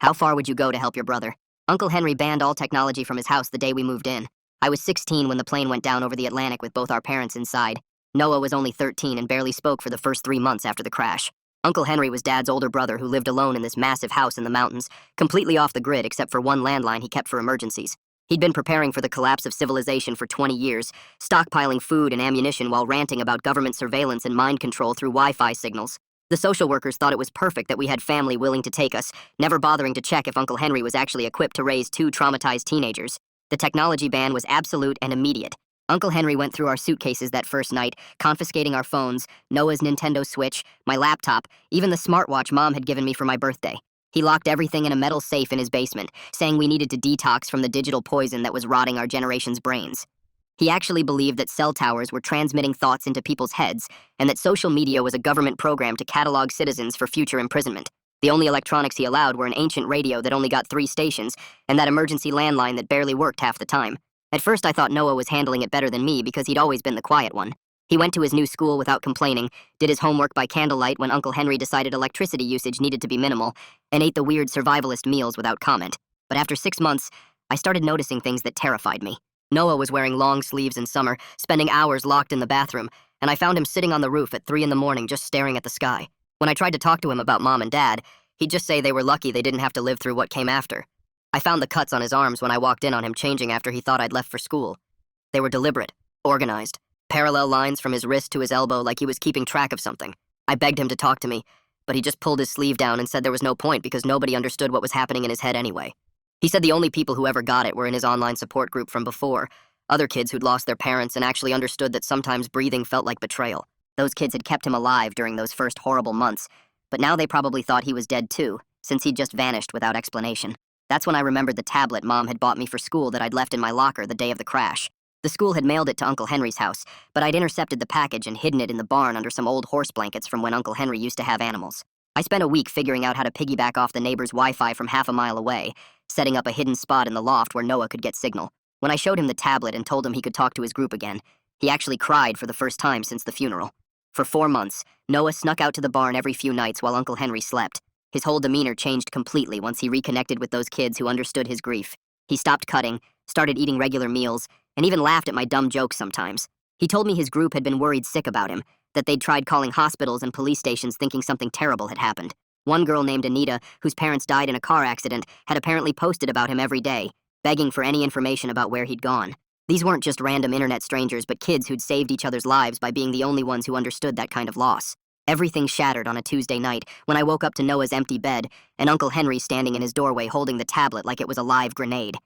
How far would you go to help your brother? Uncle Henry banned all technology from his house the day we moved in. I was 16 when the plane went down over the Atlantic with both our parents inside. Noah was only 13 and barely spoke for the first 3 months after the crash. Uncle Henry was Dad's older brother who lived alone in this massive house in the mountains, completely off the grid except for one landline he kept for emergencies. He'd been preparing for the collapse of civilization for 20 years, stockpiling food and ammunition while ranting about government surveillance and mind control through Wi-Fi signals. The social workers thought it was perfect that we had family willing to take us, never bothering to check if Uncle Henry was actually equipped to raise 2 traumatized teenagers. The technology ban was absolute and immediate. Uncle Henry went through our suitcases that first night, confiscating our phones, Noah's Nintendo Switch, my laptop, even the smartwatch Mom had given me for my birthday. He locked everything in a metal safe in his basement, saying we needed to detox from the digital poison that was rotting our generation's brains. He actually believed that cell towers were transmitting thoughts into people's heads, and that social media was a government program to catalog citizens for future imprisonment. The only electronics he allowed were an ancient radio that only got 3 stations, and that emergency landline that barely worked half the time. At first I thought Noah was handling it better than me because he'd always been the quiet one. He went to his new school without complaining, did his homework by candlelight when Uncle Henry decided electricity usage needed to be minimal, and ate the weird survivalist meals without comment. But after 6 months, I started noticing things that terrified me. Noah was wearing long sleeves in summer, spending hours locked in the bathroom, and I found him sitting on the roof at 3 in the morning just staring at the sky. When I tried to talk to him about Mom and Dad, he'd just say they were lucky they didn't have to live through what came after. I found the cuts on his arms when I walked in on him changing after he thought I'd left for school. They were deliberate, organized, parallel lines from his wrist to his elbow like he was keeping track of something. I begged him to talk to me, but he just pulled his sleeve down and said there was no point because nobody understood what was happening in his head anyway. He said the only people who ever got it were in his online support group from before, other kids who'd lost their parents and actually understood that sometimes breathing felt like betrayal. Those kids had kept him alive during those first horrible months, but now they probably thought he was dead too, since he'd just vanished without explanation. That's when I remembered the tablet Mom had bought me for school that I'd left in my locker the day of the crash. The school had mailed it to Uncle Henry's house, but I'd intercepted the package and hidden it in the barn under some old horse blankets from when Uncle Henry used to have animals. I spent a week figuring out how to piggyback off the neighbor's Wi-Fi from half a mile away, setting up a hidden spot in the loft where Noah could get signal. When I showed him the tablet and told him he could talk to his group again, he actually cried for the first time since the funeral. For 4 months, Noah snuck out to the barn every few nights while Uncle Henry slept. His whole demeanor changed completely once he reconnected with those kids who understood his grief. He stopped cutting, started eating regular meals, and even laughed at my dumb jokes sometimes. He told me his group had been worried sick about him, that they'd tried calling hospitals and police stations thinking something terrible had happened. One girl named Anita, whose parents died in a car accident, had apparently posted about him every day, begging for any information about where he'd gone. These weren't just random internet strangers, but kids who'd saved each other's lives by being the only ones who understood that kind of loss. Everything shattered on a Tuesday night when I woke up to Noah's empty bed and Uncle Henry standing in his doorway holding the tablet like it was a live grenade.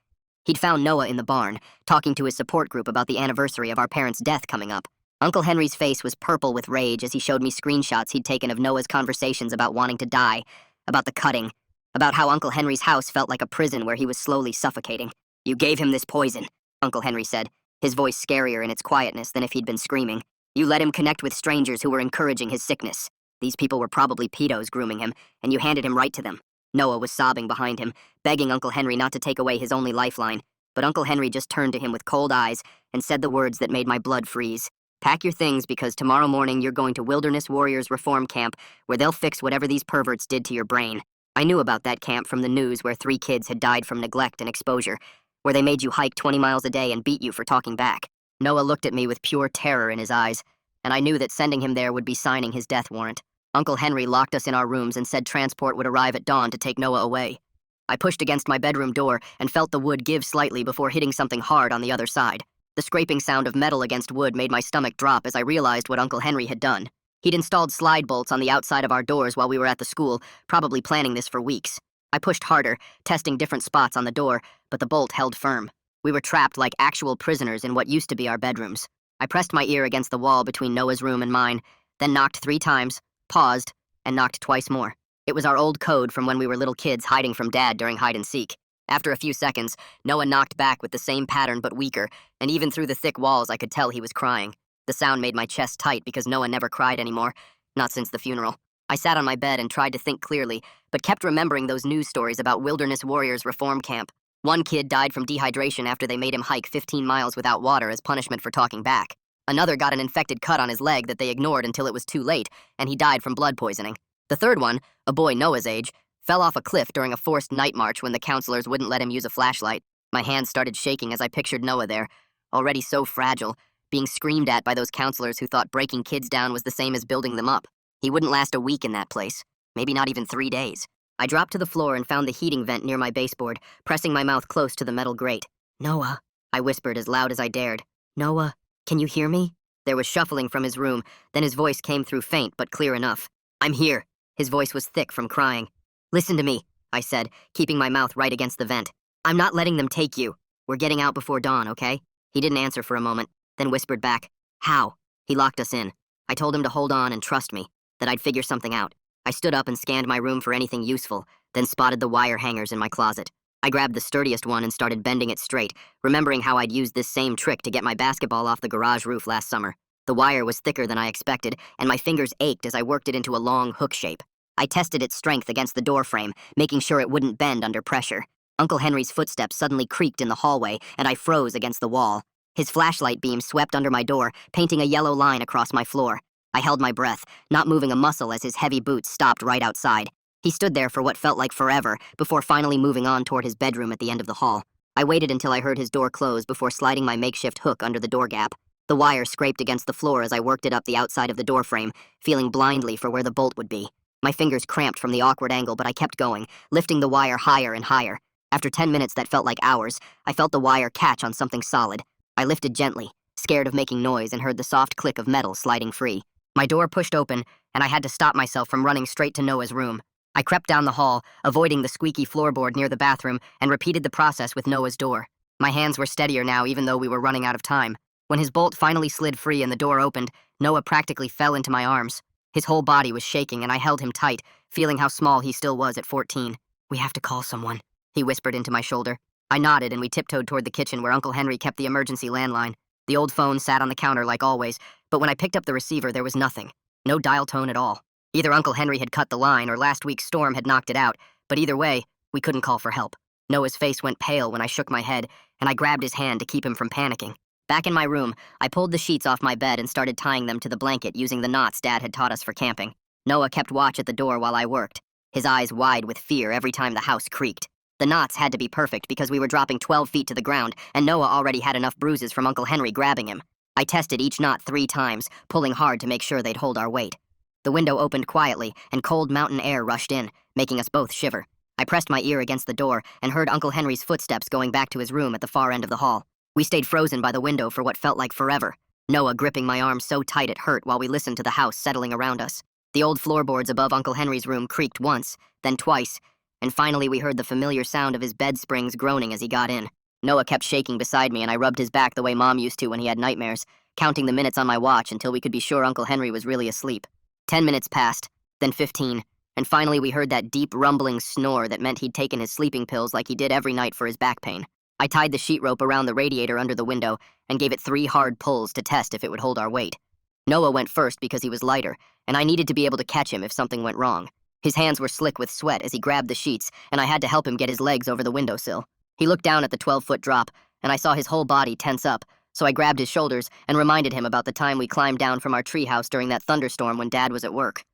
He'd found Noah in the barn, talking to his support group about the anniversary of our parents' death coming up. Uncle Henry's face was purple with rage as he showed me screenshots he'd taken of Noah's conversations about wanting to die, about the cutting, about how Uncle Henry's house felt like a prison where he was slowly suffocating. "You gave him this poison," Uncle Henry said, his voice scarier in its quietness than if he'd been screaming. "You let him connect with strangers who were encouraging his sickness. These people were probably pedos grooming him, and you handed him right to them." Noah was sobbing behind him, begging Uncle Henry not to take away his only lifeline, but Uncle Henry just turned to him with cold eyes and said the words that made my blood freeze. "Pack your things because tomorrow morning you're going to Wilderness Warriors Reform Camp where they'll fix whatever these perverts did to your brain." I knew about that camp from the news where 3 kids had died from neglect and exposure, where they made you hike 20 miles a day and beat you for talking back. Noah looked at me with pure terror in his eyes, and I knew that sending him there would be signing his death warrant. Uncle Henry locked us in our rooms and said transport would arrive at dawn to take Noah away. I pushed against my bedroom door and felt the wood give slightly before hitting something hard on the other side. The scraping sound of metal against wood made my stomach drop as I realized what Uncle Henry had done. He'd installed slide bolts on the outside of our doors while we were at the school, probably planning this for weeks. I pushed harder, testing different spots on the door, but the bolt held firm. We were trapped like actual prisoners in what used to be our bedrooms. I pressed my ear against the wall between Noah's room and mine, then knocked 3 times, paused, and knocked twice more. It was our old code from when we were little kids hiding from Dad during hide-and-seek. After a few seconds, Noah knocked back with the same pattern but weaker, and even through the thick walls I could tell he was crying. The sound made my chest tight because Noah never cried anymore, not since the funeral. I sat on my bed and tried to think clearly, but kept remembering those news stories about Wilderness Warriors Reform Camp. One kid died from dehydration after they made him hike 15 miles without water as punishment for talking back. Another got an infected cut on his leg that they ignored until it was too late, and he died from blood poisoning. The third one, a boy Noah's age, Fell off a cliff during a forced night march when the counselors wouldn't let him use a flashlight. My hands started shaking as I pictured Noah there, already so fragile, being screamed at by those counselors who thought breaking kids down was the same as building them up. He wouldn't last a week in that place, maybe not even 3 days. I dropped to the floor and found the heating vent near my baseboard, pressing my mouth close to the metal grate. "Noah," I whispered as loud as I dared. "Noah, can you hear me?" There was shuffling from his room, then his voice came through faint but clear enough. "I'm here." His voice was thick from crying. "Listen to me," I said, keeping my mouth right against the vent. "I'm not letting them take you. We're getting out before dawn, okay?" He didn't answer for a moment, then whispered back, "How?" He locked us in. I told him to hold on and trust me, that I'd figure something out. I stood up and scanned my room for anything useful, then spotted the wire hangers in my closet. I grabbed the sturdiest one and started bending it straight, remembering how I'd used this same trick to get my basketball off the garage roof last summer. The wire was thicker than I expected, and my fingers ached as I worked it into a long hook shape. I tested its strength against the door frame, making sure it wouldn't bend under pressure. Uncle Henry's footsteps suddenly creaked in the hallway, and I froze against the wall. His flashlight beam swept under my door, painting a yellow line across my floor. I held my breath, not moving a muscle as his heavy boots stopped right outside. He stood there for what felt like forever, before finally moving on toward his bedroom at the end of the hall. I waited until I heard his door close before sliding my makeshift hook under the door gap. The wire scraped against the floor as I worked it up the outside of the door frame, feeling blindly for where the bolt would be. My fingers cramped from the awkward angle, but I kept going, lifting the wire higher and higher. After 10 minutes that felt like hours, I felt the wire catch on something solid. I lifted gently, scared of making noise, and heard the soft click of metal sliding free. My door pushed open, and I had to stop myself from running straight to Noah's room. I crept down the hall, avoiding the squeaky floorboard near the bathroom, and repeated the process with Noah's door. My hands were steadier now, even though we were running out of time. When his bolt finally slid free and the door opened, Noah practically fell into my arms. His whole body was shaking, and I held him tight, feeling how small he still was at 14. "We have to call someone," he whispered into my shoulder. I nodded, and we tiptoed toward the kitchen where Uncle Henry kept the emergency landline. The old phone sat on the counter like always, but when I picked up the receiver, there was nothing. No dial tone at all. Either Uncle Henry had cut the line or last week's storm had knocked it out, but either way, we couldn't call for help. Noah's face went pale when I shook my head, and I grabbed his hand to keep him from panicking. Back in my room, I pulled the sheets off my bed and started tying them to the blanket using the knots Dad had taught us for camping. Noah kept watch at the door while I worked, his eyes wide with fear every time the house creaked. The knots had to be perfect because we were dropping 12 feet to the ground, and Noah already had enough bruises from Uncle Henry grabbing him. I tested each knot 3 times, pulling hard to make sure they'd hold our weight. The window opened quietly, and cold mountain air rushed in, making us both shiver. I pressed my ear against the door and heard Uncle Henry's footsteps going back to his room at the far end of the hall. We stayed frozen by the window for what felt like forever, Noah gripping my arm so tight it hurt while we listened to the house settling around us. The old floorboards above Uncle Henry's room creaked once, then twice, and finally we heard the familiar sound of his bed springs groaning as he got in. Noah kept shaking beside me, and I rubbed his back the way Mom used to when he had nightmares, counting the minutes on my watch until we could be sure Uncle Henry was really asleep. 10 minutes passed, then 15, and finally we heard that deep rumbling snore that meant he'd taken his sleeping pills like he did every night for his back pain. I tied the sheet rope around the radiator under the window and gave it 3 hard pulls to test if it would hold our weight. Noah went first because he was lighter, and I needed to be able to catch him if something went wrong. His hands were slick with sweat as he grabbed the sheets, and I had to help him get his legs over the windowsill. He looked down at the 12-foot drop, and I saw his whole body tense up, so I grabbed his shoulders and reminded him about the time we climbed down from our treehouse during that thunderstorm when Dad was at work.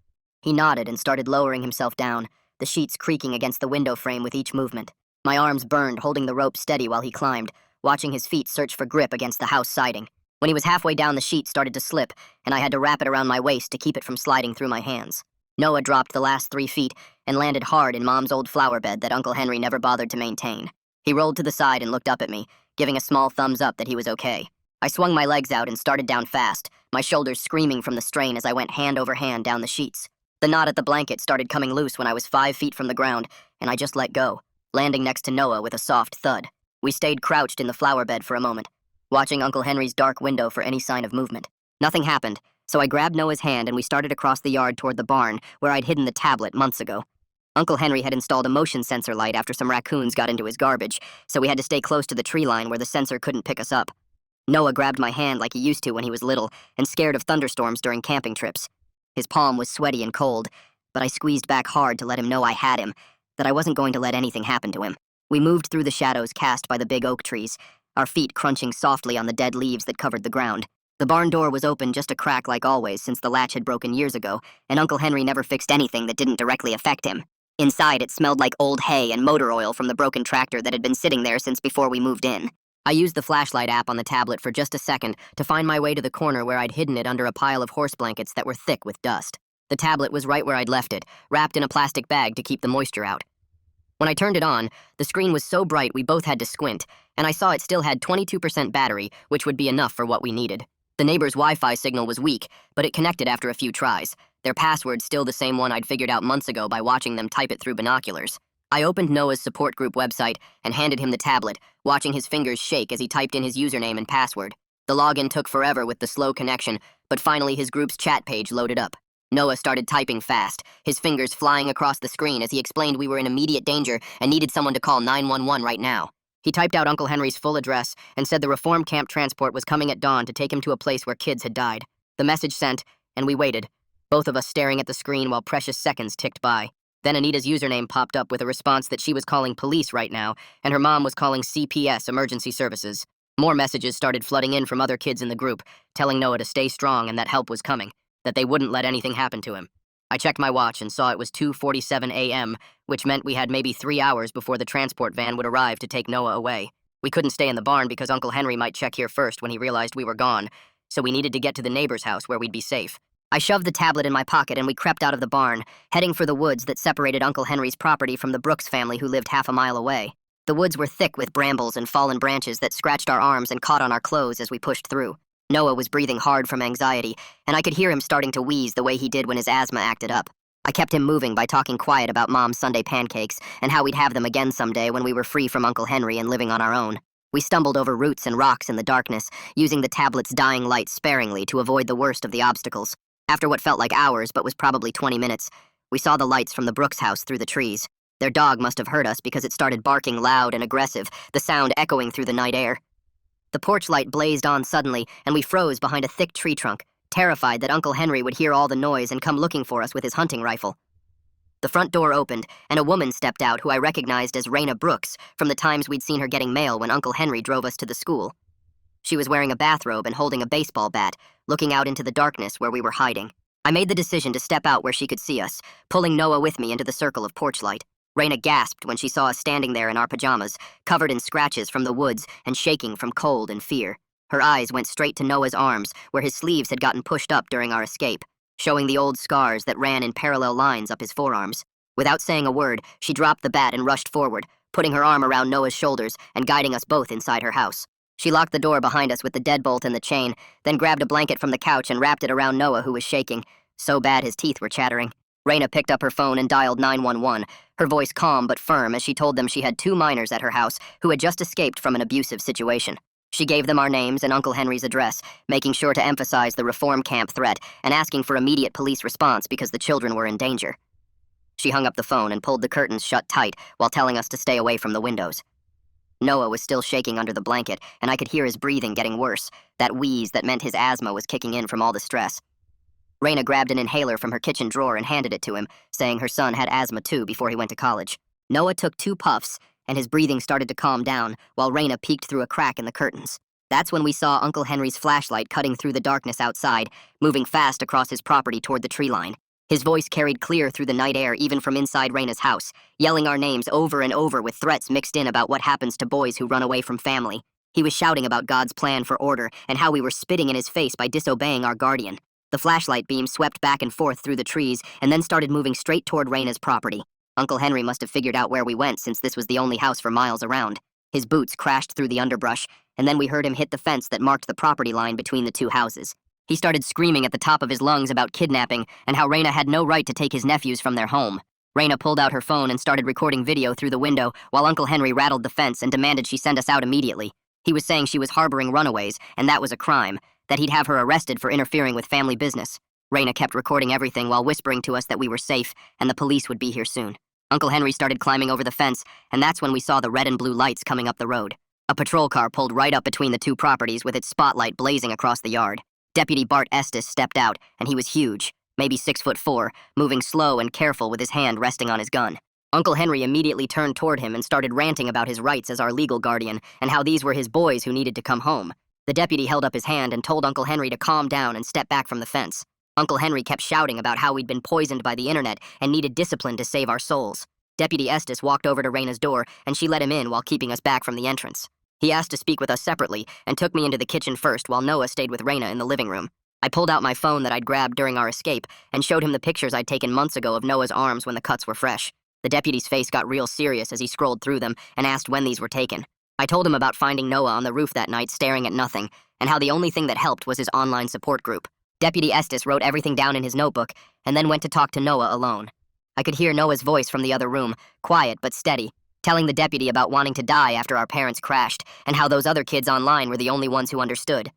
He nodded and started lowering himself down, the sheets creaking against the window frame with each movement. My arms burned, holding the rope steady while he climbed, watching his feet search for grip against the house siding. When he was halfway down, the sheet started to slip, and I had to wrap it around my waist to keep it from sliding through my hands. Noah dropped the last 3 feet and landed hard in Mom's old flower bed that Uncle Henry never bothered to maintain. He rolled to the side and looked up at me, giving a small thumbs up that he was okay. I swung my legs out and started down fast, my shoulders screaming from the strain as I went hand over hand down the sheets. The knot at the blanket started coming loose when I was 5 feet from the ground, and I just let go, landing next to Noah with a soft thud. We stayed crouched in the flower bed for a moment, watching Uncle Henry's dark window for any sign of movement. Nothing happened, so I grabbed Noah's hand and we started across the yard toward the barn where I'd hidden the tablet months ago. Uncle Henry had installed a motion sensor light after some raccoons got into his garbage, so we had to stay close to the tree line where the sensor couldn't pick us up. Noah grabbed my hand like he used to when he was little and scared of thunderstorms during camping trips. His palm was sweaty and cold, but I squeezed back hard to let him know I had him, that I wasn't going to let anything happen to him. We moved through the shadows cast by the big oak trees, our feet crunching softly on the dead leaves that covered the ground. The barn door was open just a crack like always since the latch had broken years ago, and Uncle Henry never fixed anything that didn't directly affect him. Inside, it smelled like old hay and motor oil from the broken tractor that had been sitting there since before we moved in. I used the flashlight app on the tablet for just a second to find my way to the corner where I'd hidden it under a pile of horse blankets that were thick with dust. The tablet was right where I'd left it, wrapped in a plastic bag to keep the moisture out. When I turned it on, the screen was so bright we both had to squint, and I saw it still had 22% battery, which would be enough for what we needed. The neighbor's Wi-Fi signal was weak, but it connected after a few tries. Their password still the same one I'd figured out months ago by watching them type it through binoculars. I opened Noah's support group website and handed him the tablet, watching his fingers shake as he typed in his username and password. The login took forever with the slow connection, but finally his group's chat page loaded up. Noah started typing fast, his fingers flying across the screen as he explained we were in immediate danger and needed someone to call 911 right now. He typed out Uncle Henry's full address and said the reform camp transport was coming at dawn to take him to a place where kids had died. The message sent, and we waited, both of us staring at the screen while precious seconds ticked by. Then Anita's username popped up with a response that she was calling police right now, and her mom was calling CPS, Emergency Services. More messages started flooding in from other kids in the group, telling Noah to stay strong and that help was coming, that they wouldn't let anything happen to him. I checked my watch and saw it was 2:47 a.m., which meant we had maybe 3 hours before the transport van would arrive to take Noah away. We couldn't stay in the barn because Uncle Henry might check here first when he realized we were gone, so we needed to get to the neighbor's house where we'd be safe. I shoved the tablet in my pocket and we crept out of the barn, heading for the woods that separated Uncle Henry's property from the Brooks family who lived half a mile away. The woods were thick with brambles and fallen branches that scratched our arms and caught on our clothes as we pushed through. Noah was breathing hard from anxiety, and I could hear him starting to wheeze the way he did when his asthma acted up. I kept him moving by talking quiet about Mom's Sunday pancakes and how we'd have them again someday when we were free from Uncle Henry and living on our own. We stumbled over roots and rocks in the darkness, using the tablet's dying light sparingly to avoid the worst of the obstacles. After what felt like hours but was probably 20 minutes, we saw the lights from the Brooks house through the trees. Their dog must have heard us because it started barking loud and aggressive, the sound echoing through the night air. The porch light blazed on suddenly, and we froze behind a thick tree trunk, terrified that Uncle Henry would hear all the noise and come looking for us with his hunting rifle. The front door opened, and a woman stepped out who I recognized as Raina Brooks from the times we'd seen her getting mail when Uncle Henry drove us to the school. She was wearing a bathrobe and holding a baseball bat, looking out into the darkness where we were hiding. I made the decision to step out where she could see us, pulling Noah with me into the circle of porch light. Raina gasped when she saw us standing there in our pajamas, covered in scratches from the woods and shaking from cold and fear. Her eyes went straight to Noah's arms, where his sleeves had gotten pushed up during our escape, showing the old scars that ran in parallel lines up his forearms. Without saying a word, she dropped the bat and rushed forward, putting her arm around Noah's shoulders and guiding us both inside her house. She locked the door behind us with the deadbolt and the chain, then grabbed a blanket from the couch and wrapped it around Noah, who was shaking, so bad his teeth were chattering. Raina picked up her phone and dialed 911, her voice calm but firm as she told them she had 2 minors at her house who had just escaped from an abusive situation. She gave them our names and Uncle Henry's address, making sure to emphasize the reform camp threat and asking for immediate police response because the children were in danger. She hung up the phone and pulled the curtains shut tight while telling us to stay away from the windows. Noah was still shaking under the blanket, and I could hear his breathing getting worse, that wheeze that meant his asthma was kicking in from all the stress. Raina grabbed an inhaler from her kitchen drawer and handed it to him, saying her son had asthma too before he went to college. Noah took 2 puffs, and his breathing started to calm down while Raina peeked through a crack in the curtains. That's when we saw Uncle Henry's flashlight cutting through the darkness outside, moving fast across his property toward the tree line. His voice carried clear through the night air even from inside Raina's house, yelling our names over and over with threats mixed in about what happens to boys who run away from family. He was shouting about God's plan for order and how we were spitting in his face by disobeying our guardian. The flashlight beam swept back and forth through the trees and then started moving straight toward Raina's property. Uncle Henry must have figured out where we went since this was the only house for miles around. His boots crashed through the underbrush, and then we heard him hit the fence that marked the property line between the 2 houses. He started screaming at the top of his lungs about kidnapping and how Raina had no right to take his nephews from their home. Raina pulled out her phone and started recording video through the window while Uncle Henry rattled the fence and demanded she send us out immediately. He was saying she was harboring runaways, and that was a crime, that he'd have her arrested for interfering with family business. Raina kept recording everything while whispering to us that we were safe and the police would be here soon. Uncle Henry started climbing over the fence, and that's when we saw the red and blue lights coming up the road. A patrol car pulled right up between the 2 properties with its spotlight blazing across the yard. Deputy Bart Estes stepped out, and he was huge, maybe 6'4", moving slow and careful with his hand resting on his gun. Uncle Henry immediately turned toward him and started ranting about his rights as our legal guardian and how these were his boys who needed to come home. The deputy held up his hand and told Uncle Henry to calm down and step back from the fence. Uncle Henry kept shouting about how we'd been poisoned by the internet and needed discipline to save our souls. Deputy Estes walked over to Raina's door, and she let him in while keeping us back from the entrance. He asked to speak with us separately and took me into the kitchen first while Noah stayed with Raina in the living room. I pulled out my phone that I'd grabbed during our escape and showed him the pictures I'd taken months ago of Noah's arms when the cuts were fresh. The deputy's face got real serious as he scrolled through them and asked when these were taken. I told him about finding Noah on the roof that night staring at nothing, and how the only thing that helped was his online support group. Deputy Estes wrote everything down in his notebook and then went to talk to Noah alone. I could hear Noah's voice from the other room, quiet but steady, telling the deputy about wanting to die after our parents crashed and how those other kids online were the only ones who understood.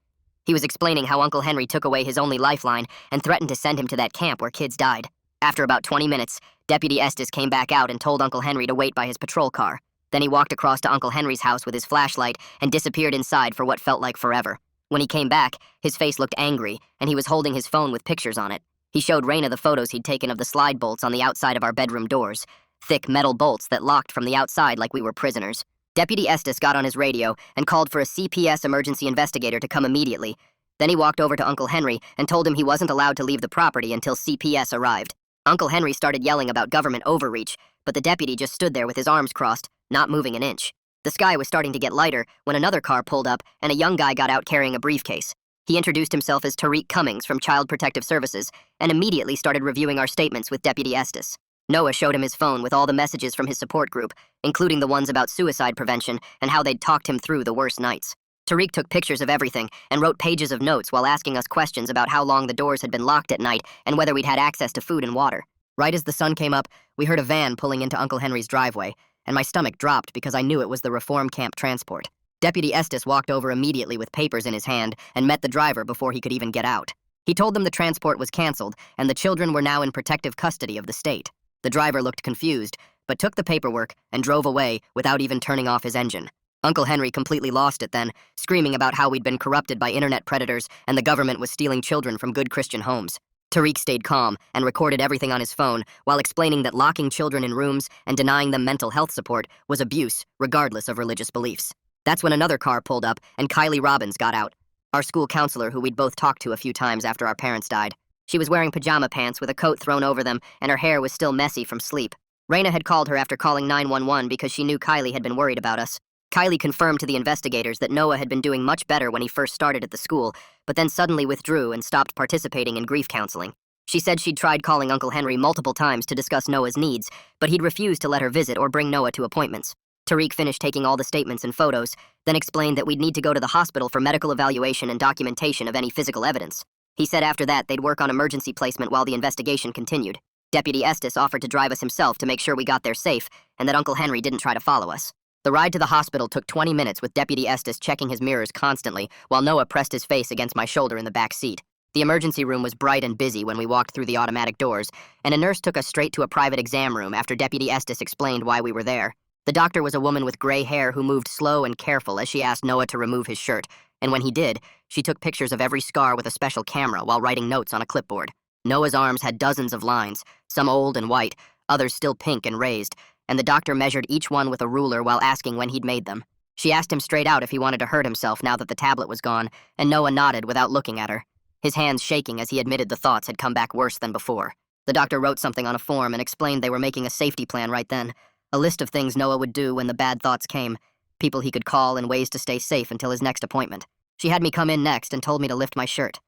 He was explaining how Uncle Henry took away his only lifeline and threatened to send him to that camp where kids died. After about 20 minutes, Deputy Estes came back out and told Uncle Henry to wait by his patrol car. Then he walked across to Uncle Henry's house with his flashlight and disappeared inside for what felt like forever. When he came back, his face looked angry, and he was holding his phone with pictures on it. He showed Raina the photos he'd taken of the slide bolts on the outside of our bedroom doors, thick metal bolts that locked from the outside like we were prisoners. Deputy Estes got on his radio and called for a CPS emergency investigator to come immediately. Then he walked over to Uncle Henry and told him he wasn't allowed to leave the property until CPS arrived. Uncle Henry started yelling about government overreach, but the deputy just stood there with his arms crossed, not moving an inch. The sky was starting to get lighter when another car pulled up and a young guy got out carrying a briefcase. He introduced himself as Tariq Cummings from Child Protective Services and immediately started reviewing our statements with Deputy Estes. Noah showed him his phone with all the messages from his support group, including the ones about suicide prevention and how they'd talked him through the worst nights. Tariq took pictures of everything and wrote pages of notes while asking us questions about how long the doors had been locked at night and whether we'd had access to food and water. Right as the sun came up, we heard a van pulling into Uncle Henry's driveway, and my stomach dropped because I knew it was the reform camp transport. Deputy Estes walked over immediately with papers in his hand and met the driver before he could even get out. He told them the transport was canceled and the children were now in protective custody of the state. The driver looked confused, but took the paperwork and drove away without even turning off his engine. Uncle Henry completely lost it then, screaming about how we'd been corrupted by internet predators and the government was stealing children from good Christian homes. Tariq stayed calm and recorded everything on his phone while explaining that locking children in rooms and denying them mental health support was abuse, regardless of religious beliefs. That's when another car pulled up and Kylie Robbins got out, our school counselor who we'd both talked to a few times after our parents died. She was wearing pajama pants with a coat thrown over them, and her hair was still messy from sleep. Raina had called her after calling 911 because she knew Kylie had been worried about us. Kylie confirmed to the investigators that Noah had been doing much better when he first started at the school, but then suddenly withdrew and stopped participating in grief counseling. She said she'd tried calling Uncle Henry multiple times to discuss Noah's needs, but he'd refused to let her visit or bring Noah to appointments. Tariq finished taking all the statements and photos, then explained that we'd need to go to the hospital for medical evaluation and documentation of any physical evidence. He said after that they'd work on emergency placement while the investigation continued. Deputy Estes offered to drive us himself to make sure we got there safe, and that Uncle Henry didn't try to follow us. The ride to the hospital took 20 minutes with Deputy Estes checking his mirrors constantly while Noah pressed his face against my shoulder in the back seat. The emergency room was bright and busy when we walked through the automatic doors, and a nurse took us straight to a private exam room after Deputy Estes explained why we were there. The doctor was a woman with gray hair who moved slow and careful as she asked Noah to remove his shirt, and when he did, she took pictures of every scar with a special camera while writing notes on a clipboard. Noah's arms had dozens of lines, some old and white, others still pink and raised, and the doctor measured each one with a ruler while asking when he'd made them. She asked him straight out if he wanted to hurt himself now that the tablet was gone, and Noah nodded without looking at her, his hands shaking as he admitted the thoughts had come back worse than before. The doctor wrote something on a form and explained they were making a safety plan right then, a list of things Noah would do when the bad thoughts came, people he could call and ways to stay safe until his next appointment. She had me come in next and told me to lift my shirt.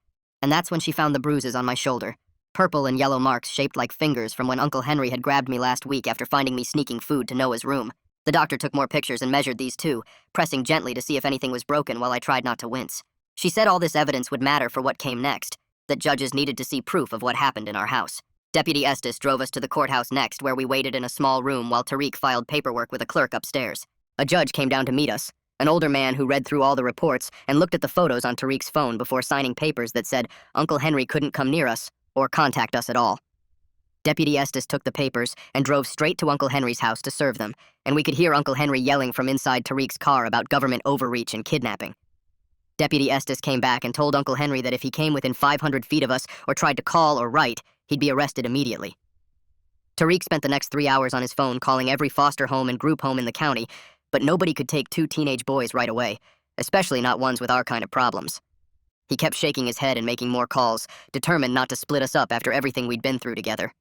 And that's when she found the bruises on my shoulder. Purple and yellow marks shaped like fingers from when Uncle Henry had grabbed me last week after finding me sneaking food to Noah's room. The doctor took more pictures and measured these too, pressing gently to see if anything was broken while I tried not to wince. She said all this evidence would matter for what came next, that judges needed to see proof of what happened in our house. Deputy Estes drove us to the courthouse next, where we waited in a small room while Tariq filed paperwork with a clerk upstairs. A judge came down to meet us, an older man who read through all the reports and looked at the photos on Tariq's phone before signing papers that said Uncle Henry couldn't come near us or contact us at all. Deputy Estes took the papers and drove straight to Uncle Henry's house to serve them, and we could hear Uncle Henry yelling from inside Tariq's car about government overreach and kidnapping. Deputy Estes came back and told Uncle Henry that if he came within 500 feet of us or tried to call or write, he'd be arrested immediately. Tariq spent the next 3 hours on his phone calling every foster home and group home in the county, but nobody could take 2 teenage boys right away, especially not ones with our kind of problems. He kept shaking his head and making more calls, determined not to split us up after everything we'd been through together.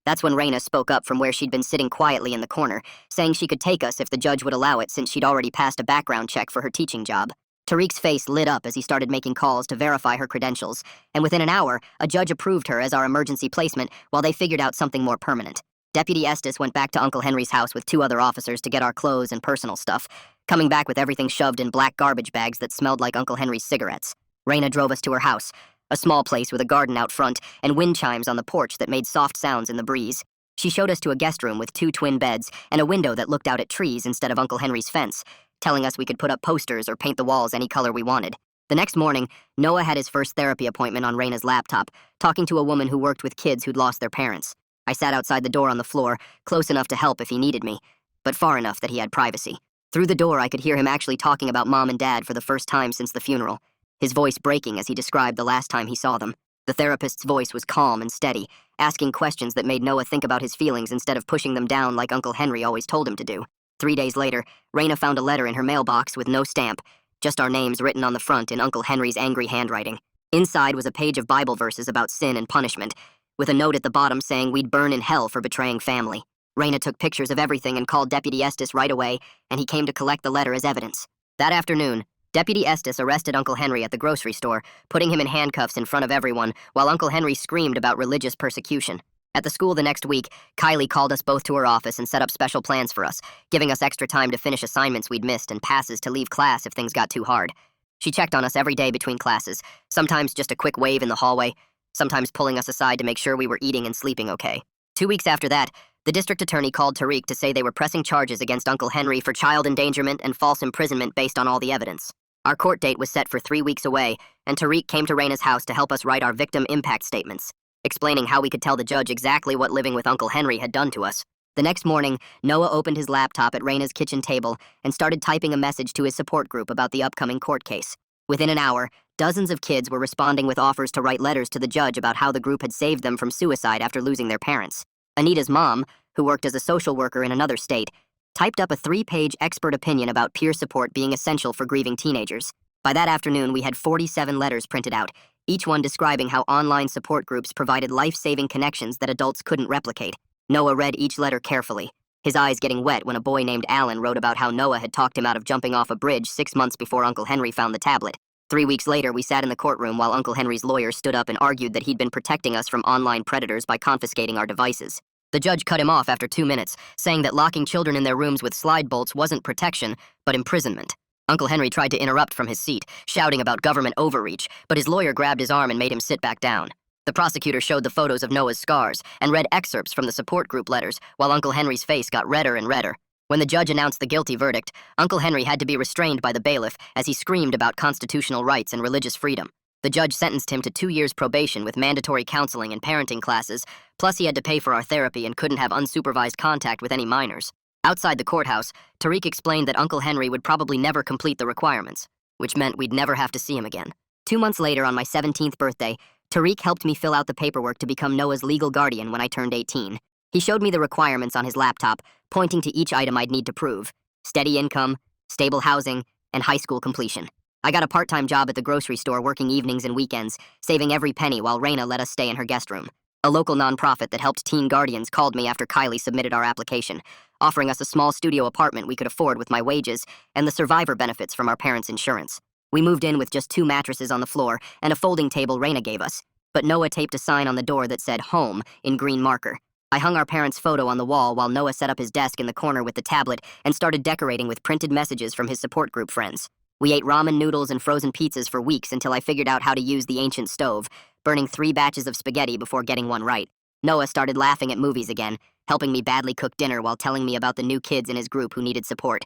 That's when Raina spoke up from where she'd been sitting quietly in the corner, saying she could take us if the judge would allow it since she'd already passed a background check for her teaching job. Tariq's face lit up as he started making calls to verify her credentials, and within an hour, a judge approved her as our emergency placement while they figured out something more permanent. Deputy Estes went back to Uncle Henry's house with 2 other officers to get our clothes and personal stuff, coming back with everything shoved in black garbage bags that smelled like Uncle Henry's cigarettes. Raina drove us to her house, a small place with a garden out front and wind chimes on the porch that made soft sounds in the breeze. She showed us to a guest room with 2 twin beds and a window that looked out at trees instead of Uncle Henry's fence, telling us we could put up posters or paint the walls any color we wanted. The next morning, Noah had his first therapy appointment on Raina's laptop, talking to a woman who worked with kids who'd lost their parents. I sat outside the door on the floor, close enough to help if he needed me, but far enough that he had privacy. Through the door, I could hear him actually talking about Mom and Dad for the first time since the funeral, his voice breaking as he described the last time he saw them. The therapist's voice was calm and steady, asking questions that made Noah think about his feelings instead of pushing them down like Uncle Henry always told him to do. 3 days later, Raina found a letter in her mailbox with no stamp, just our names written on the front in Uncle Henry's angry handwriting. Inside was a page of Bible verses about sin and punishment, with a note at the bottom saying we'd burn in hell for betraying family. Raina took pictures of everything and called Deputy Estes right away, and he came to collect the letter as evidence. That afternoon, Deputy Estes arrested Uncle Henry at the grocery store, putting him in handcuffs in front of everyone, while Uncle Henry screamed about religious persecution. At the school the next week, Kylie called us both to her office and set up special plans for us, giving us extra time to finish assignments we'd missed and passes to leave class if things got too hard. She checked on us every day between classes, sometimes just a quick wave in the hallway, sometimes pulling us aside to make sure we were eating and sleeping okay. 2 weeks after that, the district attorney called Tariq to say they were pressing charges against Uncle Henry for child endangerment and false imprisonment based on all the evidence. Our court date was set for 3 weeks away, and Tariq came to Raina's house to help us write our victim impact statements, explaining how we could tell the judge exactly what living with Uncle Henry had done to us. The next morning, Noah opened his laptop at Raina's kitchen table and started typing a message to his support group about the upcoming court case. Within an hour, dozens of kids were responding with offers to write letters to the judge about how the group had saved them from suicide after losing their parents. Anita's mom, who worked as a social worker in another state, typed up a 3-page expert opinion about peer support being essential for grieving teenagers. By that afternoon, we had 47 letters printed out, each one describing how online support groups provided life-saving connections that adults couldn't replicate. Noah read each letter carefully, his eyes getting wet when a boy named Alan wrote about how Noah had talked him out of jumping off a bridge 6 months before Uncle Henry found the tablet. 3 weeks later, we sat in the courtroom while Uncle Henry's lawyer stood up and argued that he'd been protecting us from online predators by confiscating our devices. The judge cut him off after 2 minutes, saying that locking children in their rooms with slide bolts wasn't protection, but imprisonment. Uncle Henry tried to interrupt from his seat, shouting about government overreach, but his lawyer grabbed his arm and made him sit back down. The prosecutor showed the photos of Noah's scars and read excerpts from the support group letters, while Uncle Henry's face got redder and redder. When the judge announced the guilty verdict, Uncle Henry had to be restrained by the bailiff as he screamed about constitutional rights and religious freedom. The judge sentenced him to 2 years probation with mandatory counseling and parenting classes, plus he had to pay for our therapy and couldn't have unsupervised contact with any minors. Outside the courthouse, Tariq explained that Uncle Henry would probably never complete the requirements, which meant we'd never have to see him again. 2 months later, on my 17th birthday, Tariq helped me fill out the paperwork to become Noah's legal guardian when I turned 18. He showed me the requirements on his laptop, pointing to each item I'd need to prove: steady income, stable housing, and high school completion. I got a part-time job at the grocery store working evenings and weekends, saving every penny while Raina let us stay in her guest room. A local nonprofit that helped teen guardians called me after Kylie submitted our application, offering us a small studio apartment we could afford with my wages and the survivor benefits from our parents' insurance. We moved in with just 2 mattresses on the floor and a folding table Raina gave us, but Noah taped a sign on the door that said "Home" in green marker. I hung our parents' photo on the wall while Noah set up his desk in the corner with the tablet and started decorating with printed messages from his support group friends. We ate ramen noodles and frozen pizzas for weeks until I figured out how to use the ancient stove, burning 3 batches of spaghetti before getting one right. Noah started laughing at movies again, helping me badly cook dinner while telling me about the new kids in his group who needed support.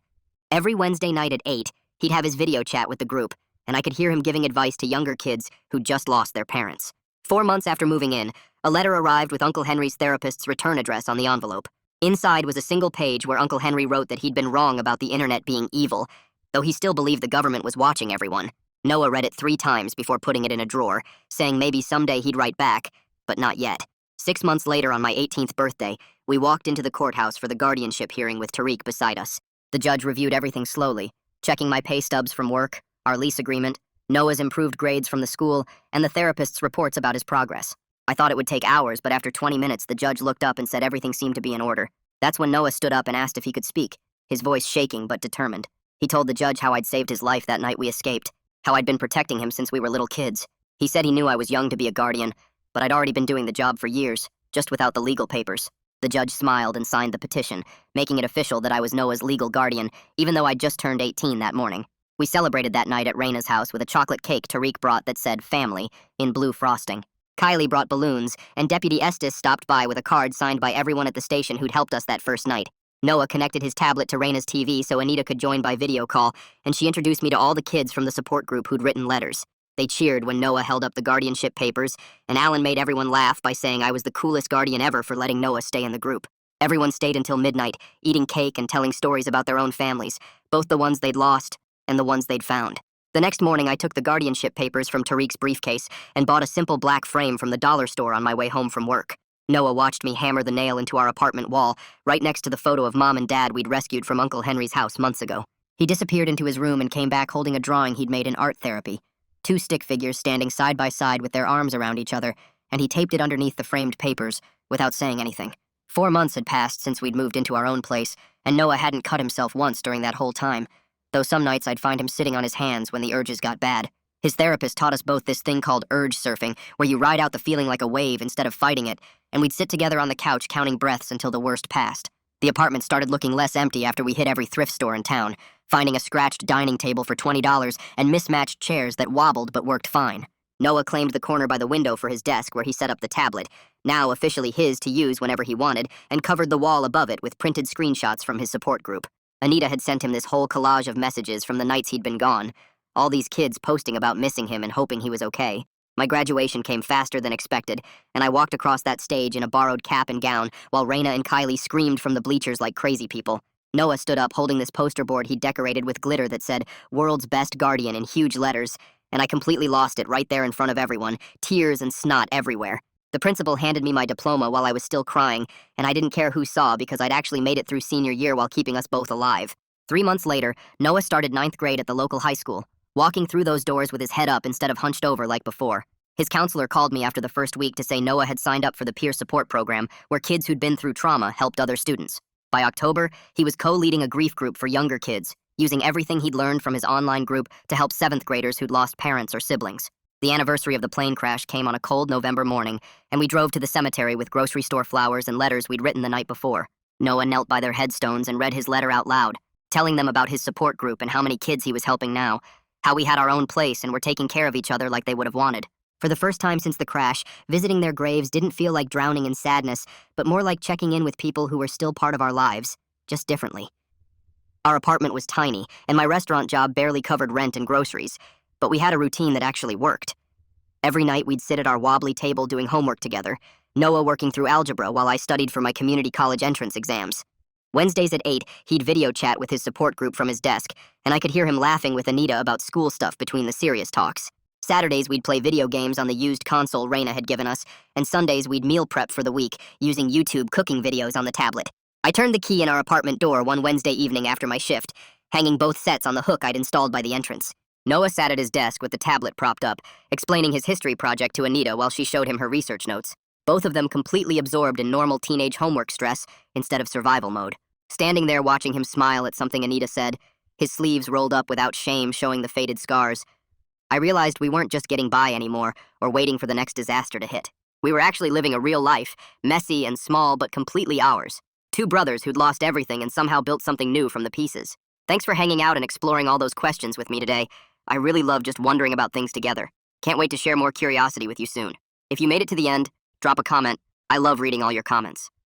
Every Wednesday night at 8, he'd have his video chat with the group, and I could hear him giving advice to younger kids who'd just lost their parents. 4 months after moving in, a letter arrived with Uncle Henry's therapist's return address on the envelope. Inside was a single page where Uncle Henry wrote that he'd been wrong about the internet being evil, though he still believed the government was watching everyone. Noah read it 3 times before putting it in a drawer, saying maybe someday he'd write back, but not yet. 6 months later, on my 18th birthday, we walked into the courthouse for the guardianship hearing with Tariq beside us. The judge reviewed everything slowly, checking my pay stubs from work, our lease agreement, Noah's improved grades from the school, and the therapist's reports about his progress. I thought it would take hours, but after 20 minutes, the judge looked up and said everything seemed to be in order. That's when Noah stood up and asked if he could speak, his voice shaking but determined. He told the judge how I'd saved his life that night we escaped, how I'd been protecting him since we were little kids. He said he knew I was young to be a guardian, but I'd already been doing the job for years, just without the legal papers. The judge smiled and signed the petition, making it official that I was Noah's legal guardian, even though I'd just turned 18 that morning. We celebrated that night at Raina's house with a chocolate cake Tariq brought that said family in blue frosting. Kylie brought balloons, and Deputy Estes stopped by with a card signed by everyone at the station who'd helped us that first night. Noah connected his tablet to Raina's TV so Anita could join by video call, and she introduced me to all the kids from the support group who'd written letters. They cheered when Noah held up the guardianship papers, and Alan made everyone laugh by saying I was the coolest guardian ever for letting Noah stay in the group. Everyone stayed until midnight, eating cake and telling stories about their own families, both the ones they'd lost and the ones they'd found. The next morning, I took the guardianship papers from Tariq's briefcase and bought a simple black frame from the dollar store on my way home from work. Noah watched me hammer the nail into our apartment wall, right next to the photo of Mom and Dad we'd rescued from Uncle Henry's house months ago. He disappeared into his room and came back holding a drawing he'd made in art therapy. 2 stick figures standing side by side with their arms around each other, and he taped it underneath the framed papers without saying anything. 4 months had passed since we'd moved into our own place, and Noah hadn't cut himself once during that whole time, though some nights I'd find him sitting on his hands when the urges got bad. His therapist taught us both this thing called urge surfing, where you ride out the feeling like a wave instead of fighting it, and we'd sit together on the couch counting breaths until the worst passed. The apartment started looking less empty after we hit every thrift store in town, finding a scratched dining table for $20 and mismatched chairs that wobbled but worked fine. Noah claimed the corner by the window for his desk where he set up the tablet, now officially his to use whenever he wanted, and covered the wall above it with printed screenshots from his support group. Anita had sent him this whole collage of messages from the nights he'd been gone, all these kids posting about missing him and hoping he was okay. My graduation came faster than expected, and I walked across that stage in a borrowed cap and gown while Raina and Kylie screamed from the bleachers like crazy people. Noah stood up holding this poster board he'd decorated with glitter that said, "World's Best Guardian" in huge letters, and I completely lost it right there in front of everyone, tears and snot everywhere. The principal handed me my diploma while I was still crying, and I didn't care who saw because I'd actually made it through senior year while keeping us both alive. 3 months later, Noah started 9th grade at the local high school, walking through those doors with his head up instead of hunched over like before. His counselor called me after the first week to say Noah had signed up for the peer support program where kids who'd been through trauma helped other students. By October, he was co-leading a grief group for younger kids, using everything he'd learned from his online group to help 7th graders who'd lost parents or siblings. The anniversary of the plane crash came on a cold November morning, and we drove to the cemetery with grocery store flowers and letters we'd written the night before. Noah knelt by their headstones and read his letter out loud, telling them about his support group and how many kids he was helping now, how we had our own place and were taking care of each other like they would have wanted. For the first time since the crash, visiting their graves didn't feel like drowning in sadness, but more like checking in with people who were still part of our lives, just differently. Our apartment was tiny, and my restaurant job barely covered rent and groceries, but we had a routine that actually worked. Every night we'd sit at our wobbly table doing homework together, Noah working through algebra while I studied for my community college entrance exams. Wednesdays at 8, he'd video chat with his support group from his desk, and I could hear him laughing with Anita about school stuff between the serious talks. Saturdays we'd play video games on the used console Raina had given us, and Sundays we'd meal prep for the week, using YouTube cooking videos on the tablet. I turned the key in our apartment door one Wednesday evening after my shift, hanging both sets on the hook I'd installed by the entrance. Noah sat at his desk with the tablet propped up, explaining his history project to Anita while she showed him her research notes, both of them completely absorbed in normal teenage homework stress instead of survival mode. Standing there watching him smile at something Anita said, his sleeves rolled up without shame showing the faded scars, I realized we weren't just getting by anymore or waiting for the next disaster to hit. We were actually living a real life, messy and small but completely ours. 2 brothers who'd lost everything and somehow built something new from the pieces. Thanks for hanging out and exploring all those questions with me today. I really love just wondering about things together. Can't wait to share more curiosity with you soon. If you made it to the end, drop a comment. I love reading all your comments.